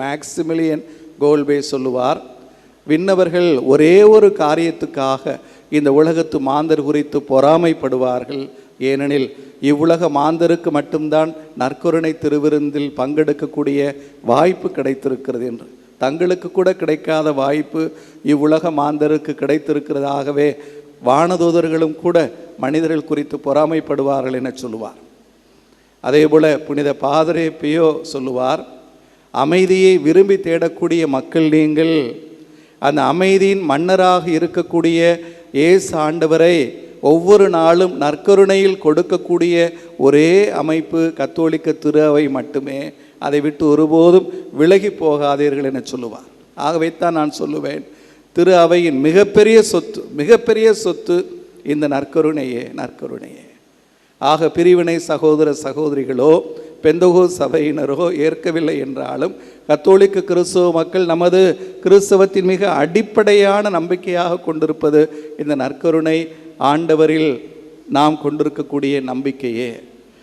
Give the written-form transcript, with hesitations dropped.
Maximilien கோல்பே சொல்லுவார், விண்ணவர்கள் ஒரே ஒரு காரியத்துக்காக இந்த உலகத்து மாந்தர் குறித்து பொறாமைப்படுவார்கள். ஏனெனில் இவ்வுலக மாந்தருக்கு மட்டும்தான் நற்கருணை திருவிருந்தில் பங்கெடுக்கக்கூடிய வாய்ப்பு கிடைத்திருக்கிறது என்று. தங்களுக்கு கூட கிடைக்காத வாய்ப்பு இவ்வுலக மாந்தருக்கு கிடைத்திருக்கிறதாகவே வானதூதர்களும் கூட மனிதர்கள் குறித்து பொறாமைப்படுவார்கள் என சொல்லுவார். அதே போல புனித பாதரே பியோ சொல்லுவார், அமைதியை விரும்பி தேடக்கூடிய மக்கள் நீங்கள். அந்த அமைதியின் மன்னராக இருக்கக்கூடிய இயேசு ஆண்டவரை ஒவ்வொரு நாளும் நற்கருணையில் கொடுக்கக்கூடிய ஒரே அமைப்பு கத்தோலிக்க திரு அவை மட்டுமே. அதை விட்டு ஒருபோதும் விலகி போகாதீர்கள் என சொல்லுவார். ஆகவே தான் நான் சொல்லுவேன், திரு அவையின் மிகப்பெரிய சொத்து இந்த நற்கருணையே. ஆக பிரிவினை சகோதர சகோதரிகளோ பெந்தகோ சபையினரோ ஏற்கவில்லை என்றாலும் கத்தோலிக்க கிறிஸ்தவ மக்கள் நமது கிறிஸ்தவத்தின் மிக அடிப்படையான நம்பிக்கையாக கொண்டிருப்பது இந்த நற்கருணை ஆண்டவரில் நாம் கொண்டிருக்கக்கூடிய நம்பிக்கையே.